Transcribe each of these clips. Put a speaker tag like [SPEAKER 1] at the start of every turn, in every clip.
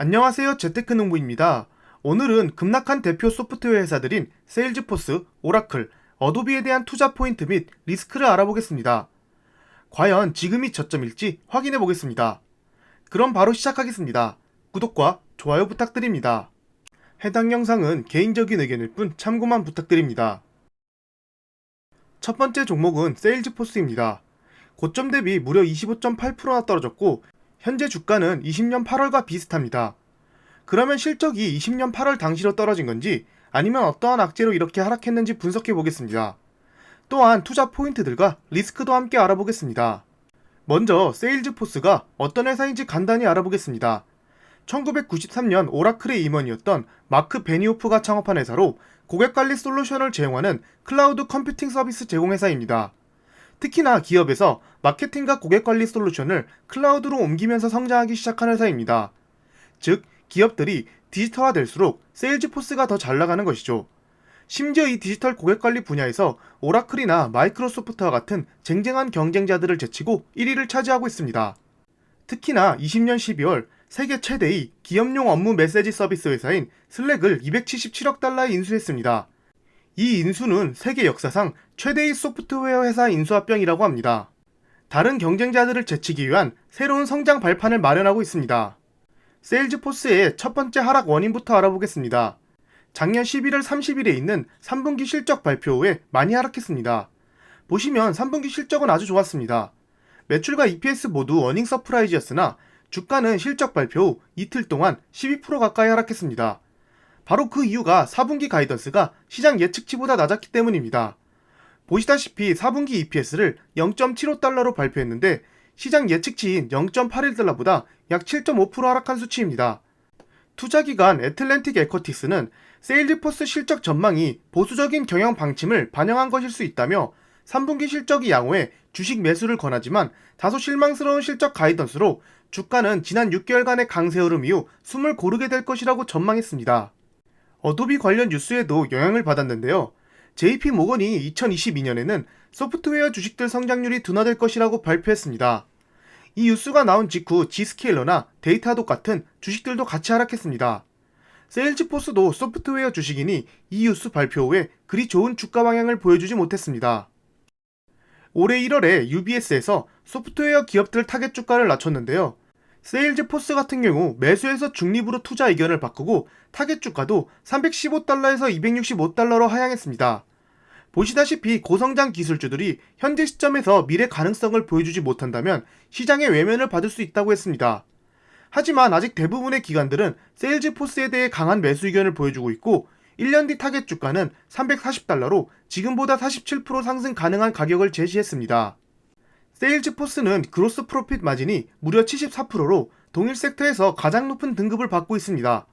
[SPEAKER 1] 안녕하세요. 재테크농부입니다. 오늘은 급락한 대표 소프트웨어 회사들인 세일즈포스, 오라클, 어도비에 대한 투자 포인트 및 리스크를 알아보겠습니다. 과연 지금이 저점일지 확인해 보겠습니다. 그럼 바로 시작하겠습니다. 구독과 좋아요 부탁드립니다. 해당 영상은 개인적인 의견일 뿐 참고만 부탁드립니다. 첫 번째 종목은 세일즈포스입니다. 고점 대비 무려 25.8%나 떨어졌고 현재 주가는 20년 8월과 비슷합니다. 그러면 실적이 20년 8월 당시로 떨어진 건지 아니면 어떠한 악재로 이렇게 하락했는지 분석해 보겠습니다. 또한 투자 포인트들과 리스크도 함께 알아보겠습니다. 먼저 세일즈포스가 어떤 회사인지 간단히 알아보겠습니다. 1993년 오라클의 임원이었던 마크 베니오프가 창업한 회사로 고객관리 솔루션을 제공하는 클라우드 컴퓨팅 서비스 제공 회사입니다. 특히나 기업에서 마케팅과 고객관리 솔루션을 클라우드로 옮기면서 성장하기 시작한 회사입니다. 즉, 기업들이 디지털화될수록 세일즈포스가 더 잘 나가는 것이죠. 심지어 이 디지털 고객관리 분야에서 오라클이나 마이크로소프트와 같은 쟁쟁한 경쟁자들을 제치고 1위를 차지하고 있습니다. 특히나 20년 12월 세계 최대의 기업용 업무 메시지 서비스 회사인 슬랙을 277억 달러에 인수했습니다. 이 인수는 세계 역사상 최대의 소프트웨어 회사 인수합병이라고 합니다. 다른 경쟁자들을 제치기 위한 새로운 성장 발판을 마련하고 있습니다. 세일즈포스의 첫 번째 하락 원인부터 알아보겠습니다. 작년 11월 30일에 있는 3분기 실적 발표 후에 많이 하락했습니다. 보시면 3분기 실적은 아주 좋았습니다. 매출과 EPS 모두 어닝 서프라이즈였으나 주가는 실적 발표 후 이틀 동안 12% 가까이 하락했습니다. 바로 그 이유가 4분기 가이던스가 시장 예측치보다 낮았기 때문입니다. 보시다시피 4분기 EPS를 0.75달러로 발표했는데 시장 예측치인 0.81달러보다 약 7.5% 하락한 수치입니다. 투자기관 애틀랜틱 에쿼티스는 세일즈포스 실적 전망이 보수적인 경영 방침을 반영한 것일 수 있다며 3분기 실적이 양호해 주식 매수를 권하지만 다소 실망스러운 실적 가이던스로 주가는 지난 6개월간의 강세 흐름 이후 숨을 고르게 될 것이라고 전망했습니다. 어도비 관련 뉴스에도 영향을 받았는데요. JP 모건이 2022년에는 소프트웨어 주식들 성장률이 둔화될 것이라고 발표했습니다. 이 뉴스가 나온 직후 G스케일러나 데이터독 같은 주식들도 같이 하락했습니다. 세일즈포스도 소프트웨어 주식이니 이 뉴스 발표 후에 그리 좋은 주가 방향을 보여주지 못했습니다. 올해 1월에 UBS에서 소프트웨어 기업들 타겟 주가를 낮췄는데요. 세일즈포스 같은 경우 매수에서 중립으로 투자 의견을 바꾸고 타겟 주가도 315달러에서 265달러로 하향했습니다. 보시다시피 고성장 기술주들이 현재 시점에서 미래 가능성을 보여주지 못한다면 시장의 외면을 받을 수 있다고 했습니다. 하지만 아직 대부분의 기관들은 세일즈포스에 대해 강한 매수 의견을 보여주고 있고 1년 뒤 타겟 주가는 340달러로 지금보다 47% 상승 가능한 가격을 제시했습니다. 세일즈포스는 그로스 프로핏 마진이 무려 74%로 동일 섹터에서 가장 높은 등급을 받고 있습니다.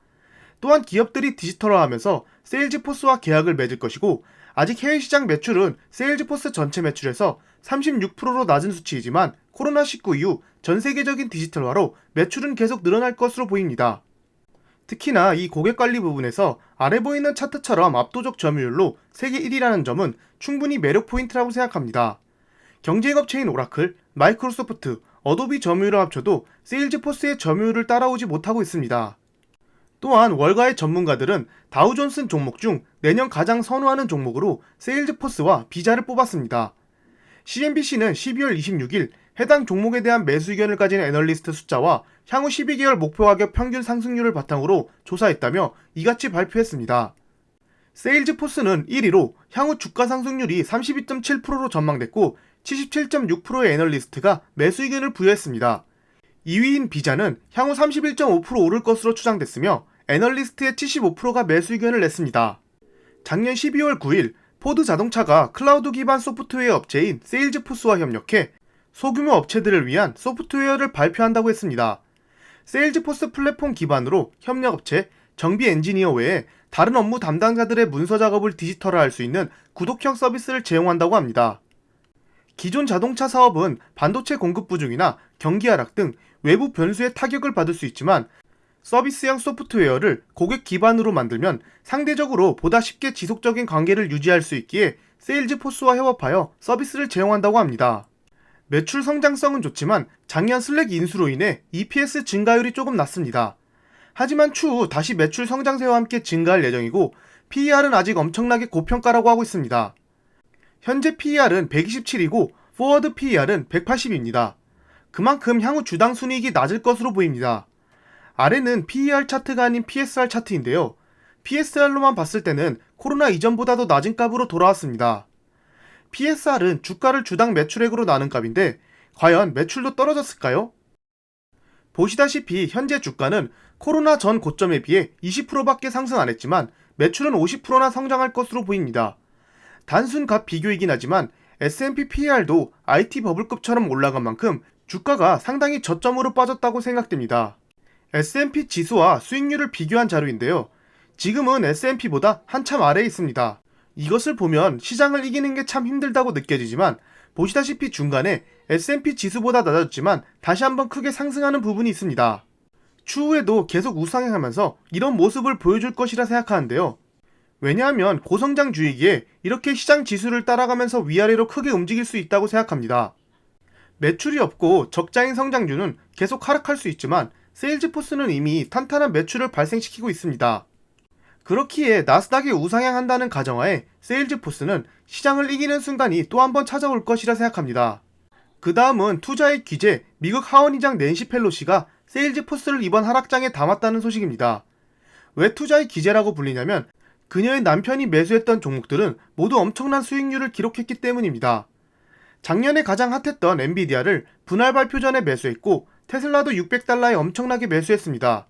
[SPEAKER 1] 또한 기업들이 디지털화하면서 세일즈포스와 계약을 맺을 것이고 아직 해외 시장 매출은 세일즈포스 전체 매출에서 36%로 낮은 수치이지만 코로나19 이후 전 세계적인 디지털화로 매출은 계속 늘어날 것으로 보입니다. 특히나 이 고객관리 부분에서 아래 보이는 차트처럼 압도적 점유율로 세계 1위라는 점은 충분히 매력 포인트라고 생각합니다. 경쟁업체인 오라클, 마이크로소프트, 어도비 점유율을 합쳐도 세일즈포스의 점유율을 따라오지 못하고 있습니다. 또한 월가의 전문가들은 다우존슨 종목 중 내년 가장 선호하는 종목으로 세일즈포스와 비자를 뽑았습니다. CNBC는 12월 26일 해당 종목에 대한 매수 의견을 가진 애널리스트 숫자와 향후 12개월 목표 가격 평균 상승률을 바탕으로 조사했다며 이같이 발표했습니다. 세일즈포스는 1위로 향후 주가 상승률이 32.7%로 전망됐고 77.6%의 애널리스트가 매수 의견을 부여했습니다. 2위인 비자는 향후 31.5% 오를 것으로 추정됐으며 애널리스트의 75%가 매수 의견을 냈습니다. 작년 12월 9일 포드 자동차가 클라우드 기반 소프트웨어 업체인 세일즈포스와 협력해 소규모 업체들을 위한 소프트웨어를 발표한다고 했습니다. 세일즈포스 플랫폼 기반으로 협력업체, 정비 엔지니어 외에 다른 업무 담당자들의 문서 작업을 디지털화할 수 있는 구독형 서비스를 제공한다고 합니다. 기존 자동차 사업은 반도체 공급 부족이나 경기 하락 등 외부 변수에 타격을 받을 수 있지만 서비스형 소프트웨어를 고객 기반으로 만들면 상대적으로 보다 쉽게 지속적인 관계를 유지할 수 있기에 세일즈포스와 협업하여 서비스를 제공한다고 합니다. 매출 성장성은 좋지만 작년 슬랙 인수로 인해 EPS 증가율이 조금 낮습니다. 하지만 추후 다시 매출 성장세와 함께 증가할 예정이고 PER은 아직 엄청나게 고평가라고 하고 있습니다. 현재 PER은 127이고 포워드 PER은 180입니다. 그만큼 향후 주당 순이익이 낮을 것으로 보입니다. 아래는 PER 차트가 아닌 PSR 차트인데요. PSR로만 봤을 때는 코로나 이전보다도 낮은 값으로 돌아왔습니다. PSR은 주가를 주당 매출액으로 나눈 값인데 과연 매출도 떨어졌을까요? 보시다시피 현재 주가는 코로나 전 고점에 비해 20%밖에 상승 안 했지만 매출은 50%나 성장할 것으로 보입니다. 단순 값 비교이긴 하지만 S&P PER도 IT 버블급처럼 올라간 만큼 주가가 상당히 저점으로 빠졌다고 생각됩니다. S&P 지수와 수익률을 비교한 자료인데요. 지금은 S&P보다 한참 아래에 있습니다. 이것을 보면 시장을 이기는 게 참 힘들다고 느껴지지만 보시다시피 중간에 S&P 지수보다 낮았지만 다시 한번 크게 상승하는 부분이 있습니다. 추후에도 계속 우상향하면서 이런 모습을 보여줄 것이라 생각하는데요. 왜냐하면 고성장주이기에 이렇게 시장 지수를 따라가면서 위아래로 크게 움직일 수 있다고 생각합니다. 매출이 없고 적자인 성장주는 계속 하락할 수 있지만 세일즈포스는 이미 탄탄한 매출을 발생시키고 있습니다. 그렇기에 나스닥이 우상향한다는 가정하에 세일즈포스는 시장을 이기는 순간이 또 한 번 찾아올 것이라 생각합니다. 그 다음은 투자의 귀재 미국 하원의장 낸시 펠로시가 세일즈포스를 이번 하락장에 담았다는 소식입니다. 왜 투자의 귀재라고 불리냐면 그녀의 남편이 매수했던 종목들은 모두 엄청난 수익률을 기록했기 때문입니다. 작년에 가장 핫했던 엔비디아를 분할 발표 전에 매수했고 테슬라도 $600에 엄청나게 매수했습니다.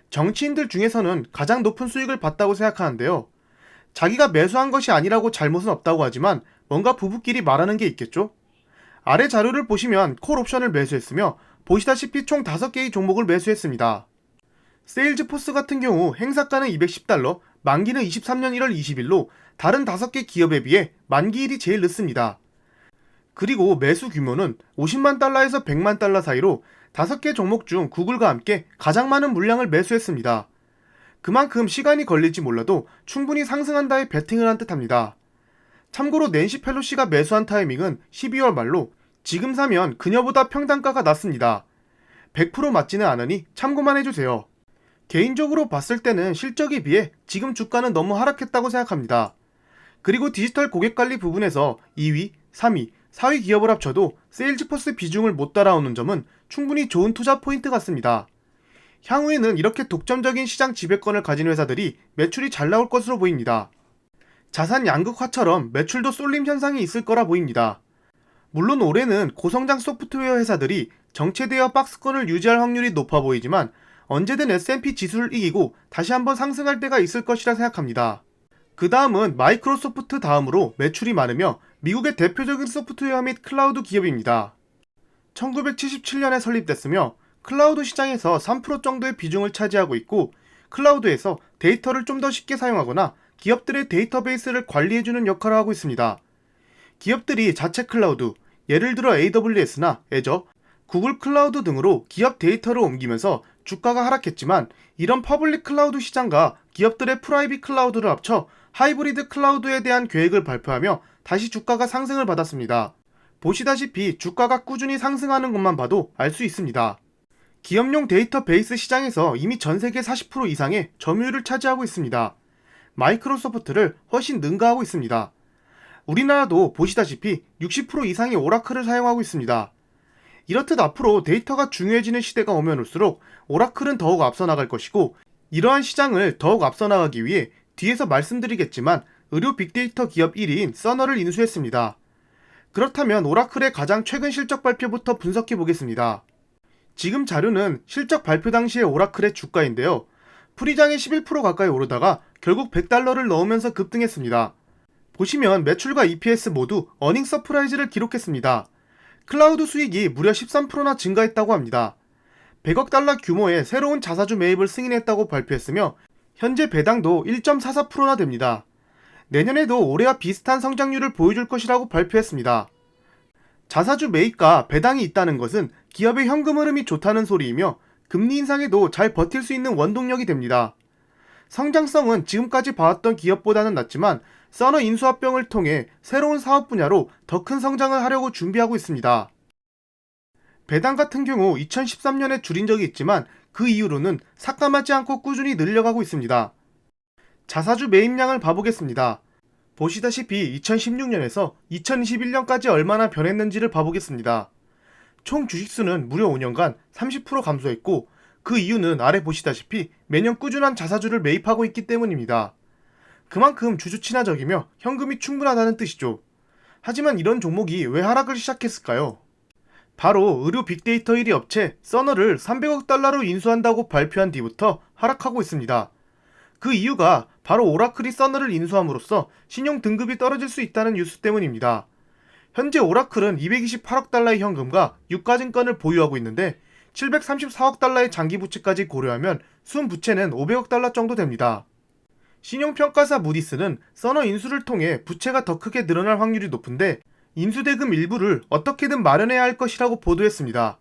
[SPEAKER 1] 정치인들 중에서는 가장 높은 수익을 봤다고 생각하는데요. 자기가 매수한 것이 아니라고 잘못은 없다고 하지만 뭔가 부부끼리 말하는 게 있겠죠? 아래 자료를 보시면 콜 옵션을 매수했으며 보시다시피 총 5개의 종목을 매수했습니다. 세일즈포스 같은 경우 행사가는 $210, 만기는 23년 1월 20일로 다른 5개 기업에 비해 만기일이 제일 늦습니다. 그리고 매수 규모는 $50만 에서 $100만 사이로 5개 종목 중 구글과 함께 가장 많은 물량을 매수했습니다. 그만큼 시간이 걸릴지 몰라도 충분히 상승한다에 베팅을 한 듯합니다. 참고로 낸시 펠로시가 매수한 타이밍은 12월 말로 지금 사면 그녀보다 평단가가 낮습니다. 100% 맞지는 않으니 참고만 해주세요. 개인적으로 봤을 때는 실적에 비해 지금 주가는 너무 하락했다고 생각합니다. 그리고 디지털 고객관리 부분에서 2위, 3위, 4위 기업을 합쳐도 세일즈포스 비중을 못 따라오는 점은 충분히 좋은 투자 포인트 같습니다. 향후에는 이렇게 독점적인 시장 지배권을 가진 회사들이 매출이 잘 나올 것으로 보입니다. 자산 양극화처럼 매출도 쏠림 현상이 있을 거라 보입니다. 물론 올해는 고성장 소프트웨어 회사들이 정체되어 박스권을 유지할 확률이 높아 보이지만 언제든 S&P 지수를 이기고 다시 한번 상승할 때가 있을 것이라 생각합니다. 그 다음은 마이크로소프트 다음으로 매출이 많으며 미국의 대표적인 소프트웨어 및 클라우드 기업입니다. 1977년에 설립됐으며 클라우드 시장에서 3% 정도의 비중을 차지하고 있고 클라우드에서 데이터를 좀 더 쉽게 사용하거나 기업들의 데이터베이스를 관리해주는 역할을 하고 있습니다. 기업들이 자체 클라우드, 예를 들어 AWS나 애저, 구글 클라우드 등으로 기업 데이터를 옮기면서 주가가 하락했지만 이런 퍼블릭 클라우드 시장과 기업들의 프라이빗 클라우드를 합쳐 하이브리드 클라우드에 대한 계획을 발표하며 다시 주가가 상승을 받았습니다. 보시다시피 주가가 꾸준히 상승하는 것만 봐도 알 수 있습니다. 기업용 데이터베이스 시장에서 이미 전세계 40% 이상의 점유율을 차지하고 있습니다. 마이크로소프트를 훨씬 능가하고 있습니다. 우리나라도 보시다시피 60% 이상의 오라클을 사용하고 있습니다. 이렇듯 앞으로 데이터가 중요해지는 시대가 오면 올수록 오라클은 더욱 앞서 나갈 것이고 이러한 시장을 더욱 앞서 나가기 위해 뒤에서 말씀드리겠지만 의료 빅데이터 기업 1위인 서너를 인수했습니다. 그렇다면 오라클의 가장 최근 실적 발표부터 분석해 보겠습니다. 지금 자료는 실적 발표 당시의 오라클의 주가인데요. 프리장에 11% 가까이 오르다가 결국 $100를 넣으면서 급등했습니다. 보시면 매출과 EPS 모두 어닝 서프라이즈를 기록했습니다. 클라우드 수익이 무려 13%나 증가했다고 합니다. $100억 규모의 새로운 자사주 매입을 승인했다고 발표했으며 현재 배당도 1.44%나 됩니다. 내년에도 올해와 비슷한 성장률을 보여줄 것이라고 발표했습니다. 자사주 매입과 배당이 있다는 것은 기업의 현금 흐름이 좋다는 소리이며 금리 인상에도 잘 버틸 수 있는 원동력이 됩니다. 성장성은 지금까지 봐왔던 기업보다는 낮지만 서너 인수합병을 통해 새로운 사업 분야로 더 큰 성장을 하려고 준비하고 있습니다. 배당 같은 경우 2013년에 줄인 적이 있지만 그 이후로는 삭감하지 않고 꾸준히 늘려가고 있습니다. 자사주 매입량을 봐보겠습니다. 보시다시피 2016년에서 2021년까지 얼마나 변했는지를 봐보겠습니다. 총 주식수는 무려 5년간 30% 감소했고, 그 이유는 아래 보시다시피 매년 꾸준한 자사주를 매입하고 있기 때문입니다. 그만큼 주주 친화적이며 현금이 충분하다는 뜻이죠. 하지만 이런 종목이 왜 하락을 시작했을까요? 바로 의료 빅데이터 1위 업체 서너를 300억 달러로 인수한다고 발표한 뒤부터 하락하고 있습니다. 그 이유가 바로 오라클이 서너를 인수함으로써 신용 등급이 떨어질 수 있다는 뉴스 때문입니다. 현재 오라클은 228억 달러의 현금과 유가증권을 보유하고 있는데 734억 달러의 장기 부채까지 고려하면 순 부채는 500억 달러 정도 됩니다. 신용평가사 무디스는 서너 인수를 통해 부채가 더 크게 늘어날 확률이 높은데 인수대금 일부를 어떻게든 마련해야 할 것이라고 보도했습니다.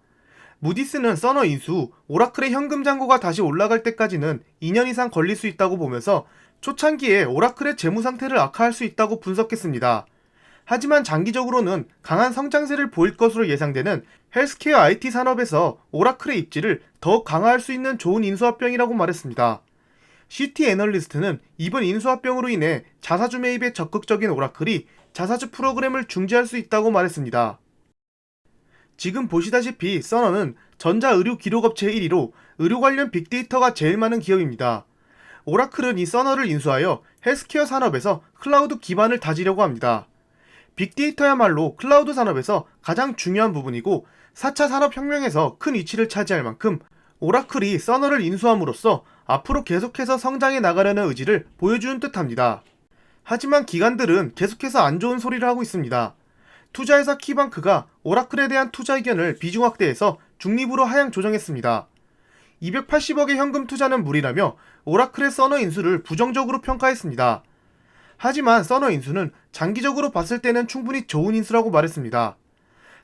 [SPEAKER 1] 무디스는 서너 인수, 오라클의 현금 잔고가 다시 올라갈 때까지는 2년 이상 걸릴 수 있다고 보면서 초창기에 오라클의 재무 상태를 악화할 수 있다고 분석했습니다. 하지만 장기적으로는 강한 성장세를 보일 것으로 예상되는 헬스케어 IT 산업에서 오라클의 입지를 더욱 강화할 수 있는 좋은 인수합병이라고 말했습니다. CT 애널리스트는 이번 인수합병으로 인해 자사주 매입에 적극적인 오라클이 자사주 프로그램을 중지할 수 있다고 말했습니다. 지금 보시다시피 서너는 전자의료 기록업체 1위로 의료 관련 빅데이터가 제일 많은 기업입니다. 오라클은 이 서너를 인수하여 헬스케어 산업에서 클라우드 기반을 다지려고 합니다. 빅데이터야말로 클라우드 산업에서 가장 중요한 부분이고 4차 산업혁명에서 큰 위치를 차지할 만큼 오라클이 서너를 인수함으로써 앞으로 계속해서 성장해 나가려는 의지를 보여주는 듯합니다. 하지만 기관들은 계속해서 안 좋은 소리를 하고 있습니다. 투자회사 키방크가 오라클에 대한 투자 의견을 비중 확대해서 중립으로 하향 조정했습니다. 280억의 현금 투자는 무리라며 오라클의 서너 인수를 부정적으로 평가했습니다. 하지만 서너 인수는 장기적으로 봤을 때는 충분히 좋은 인수라고 말했습니다.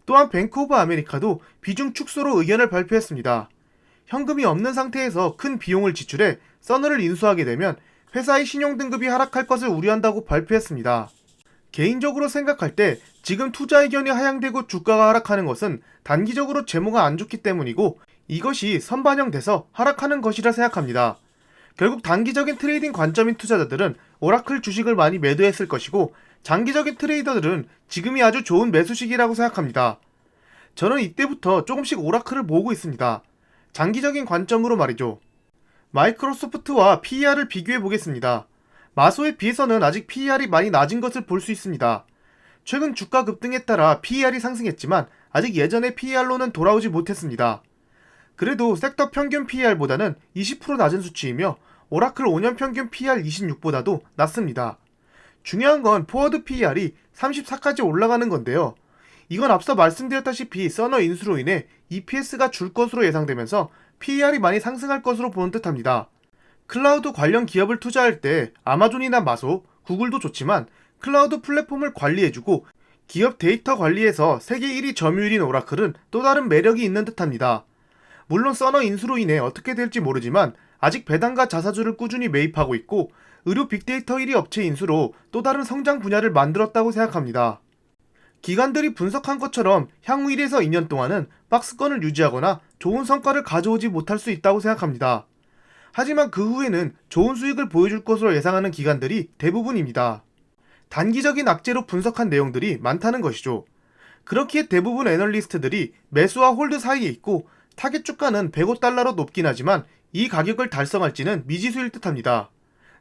[SPEAKER 1] 또한 뱅크 오브 아메리카도 비중 축소로 의견을 발표했습니다. 현금이 없는 상태에서 큰 비용을 지출해 서너를 인수하게 되면 회사의 신용등급이 하락할 것을 우려한다고 발표했습니다. 개인적으로 생각할 때 지금 투자 의견이 하향되고 주가가 하락하는 것은 단기적으로 재무가 안 좋기 때문이고 이것이 선반영돼서 하락하는 것이라 생각합니다. 결국 단기적인 트레이딩 관점인 투자자들은 오라클 주식을 많이 매도했을 것이고 장기적인 트레이더들은 지금이 아주 좋은 매수 시기라고 생각합니다. 저는 이때부터 조금씩 오라클을 모으고 있습니다. 장기적인 관점으로 말이죠. 마이크로소프트와 PER을 비교해 보겠습니다. 마소에 비해서는 아직 PER이 많이 낮은 것을 볼 수 있습니다. 최근 주가 급등에 따라 PER이 상승했지만 아직 예전의 PER로는 돌아오지 못했습니다. 그래도 섹터 평균 PER보다는 20% 낮은 수치이며 오라클 5년 평균 PER 26보다도 낮습니다. 중요한 건 포워드 PER이 34까지 올라가는 건데요. 이건 앞서 말씀드렸다시피 서너 인수로 인해 EPS가 줄 것으로 예상되면서 PER이 많이 상승할 것으로 보는 듯합니다. 클라우드 관련 기업을 투자할 때 아마존이나 마소, 구글도 좋지만 클라우드 플랫폼을 관리해주고 기업 데이터 관리에서 세계 1위 점유율인 오라클은 또 다른 매력이 있는 듯합니다. 물론 서너 인수로 인해 어떻게 될지 모르지만 아직 배당과 자사주를 꾸준히 매입하고 있고 의료 빅데이터 1위 업체 인수로 또 다른 성장 분야를 만들었다고 생각합니다. 기관들이 분석한 것처럼 향후 1에서 2년 동안은 박스권을 유지하거나 좋은 성과를 가져오지 못할 수 있다고 생각합니다. 하지만 그 후에는 좋은 수익을 보여줄 것으로 예상하는 기관들이 대부분입니다. 단기적인 악재로 분석한 내용들이 많다는 것이죠. 그렇기에 대부분 애널리스트들이 매수와 홀드 사이에 있고 타겟 주가는 105달러로 높긴 하지만 이 가격을 달성할지는 미지수일 듯합니다.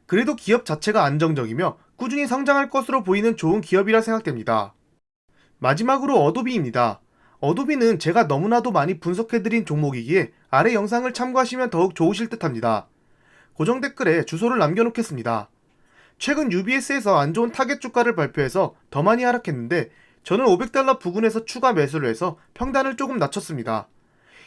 [SPEAKER 1] 그래도 기업 자체가 안정적이며 꾸준히 성장할 것으로 보이는 좋은 기업이라 생각됩니다. 마지막으로 어도비입니다. 어도비는 제가 너무나도 많이 분석해드린 종목이기에 아래 영상을 참고하시면 더욱 좋으실 듯합니다. 고정 댓글에 주소를 남겨놓겠습니다. 최근 UBS에서 안 좋은 타겟 주가를 발표해서 더 많이 하락했는데 저는 500달러 부근에서 추가 매수를 해서 평단을 조금 낮췄습니다.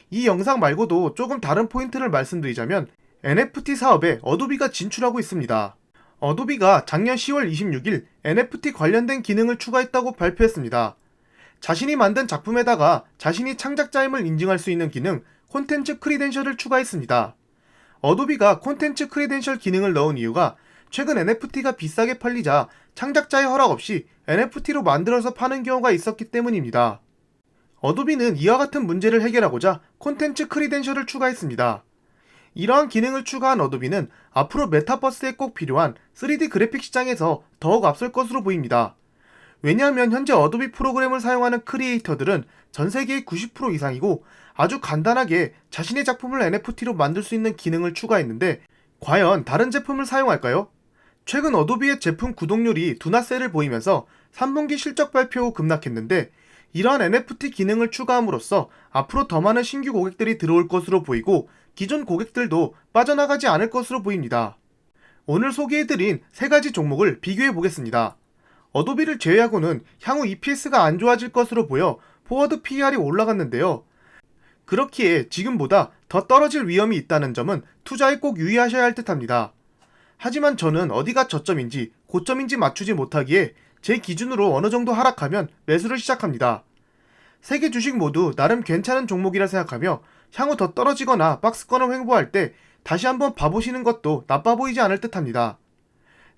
[SPEAKER 1] 이 영상 말고도 조금 다른 포인트를 말씀드리자면 NFT 사업에 어도비가 진출하고 있습니다. 어도비가 작년 10월 26일 NFT 관련된 기능을 추가했다고 발표했습니다. 자신이 만든 작품에다가 자신이 창작자임을 인증할 수 있는 기능 콘텐츠 크리덴셜을 추가했습니다. 어도비가 콘텐츠 크리덴셜 기능을 넣은 이유가 최근 NFT가 비싸게 팔리자 창작자의 허락 없이 NFT로 만들어서 파는 경우가 있었기 때문입니다. 어도비는 이와 같은 문제를 해결하고자 콘텐츠 크리덴셜을 추가했습니다. 이러한 기능을 추가한 어도비는 앞으로 메타버스에 꼭 필요한 3D 그래픽 시장에서 더욱 앞설 것으로 보입니다. 왜냐하면 현재 어도비 프로그램을 사용하는 크리에이터들은 전 세계의 90% 이상이고 아주 간단하게 자신의 작품을 NFT로 만들 수 있는 기능을 추가했는데 과연 다른 제품을 사용할까요? 최근 어도비의 제품 구독률이 둔화세를 보이면서 3분기 실적 발표 후 급락했는데 이러한 NFT 기능을 추가함으로써 앞으로 더 많은 신규 고객들이 들어올 것으로 보이고 기존 고객들도 빠져나가지 않을 것으로 보입니다. 오늘 소개해드린 3가지 종목을 비교해보겠습니다. 어도비를 제외하고는 향후 EPS가 안 좋아질 것으로 보여 포워드 PER이 올라갔는데요. 그렇기에 지금보다 더 떨어질 위험이 있다는 점은 투자에 꼭 유의하셔야 할 듯합니다. 하지만 저는 어디가 저점인지 고점인지 맞추지 못하기에 제 기준으로 어느 정도 하락하면 매수를 시작합니다. 3개 주식 모두 나름 괜찮은 종목이라 생각하며 향후 더 떨어지거나 박스권을 횡보할 때 다시 한번 봐보시는 것도 나빠 보이지 않을 듯합니다.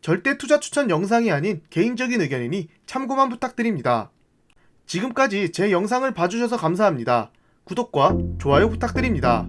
[SPEAKER 1] 절대 투자 추천 영상이 아닌 개인적인 의견이니 참고만 부탁드립니다. 지금까지 제 영상을 봐주셔서 감사합니다. 구독과 좋아요 부탁드립니다.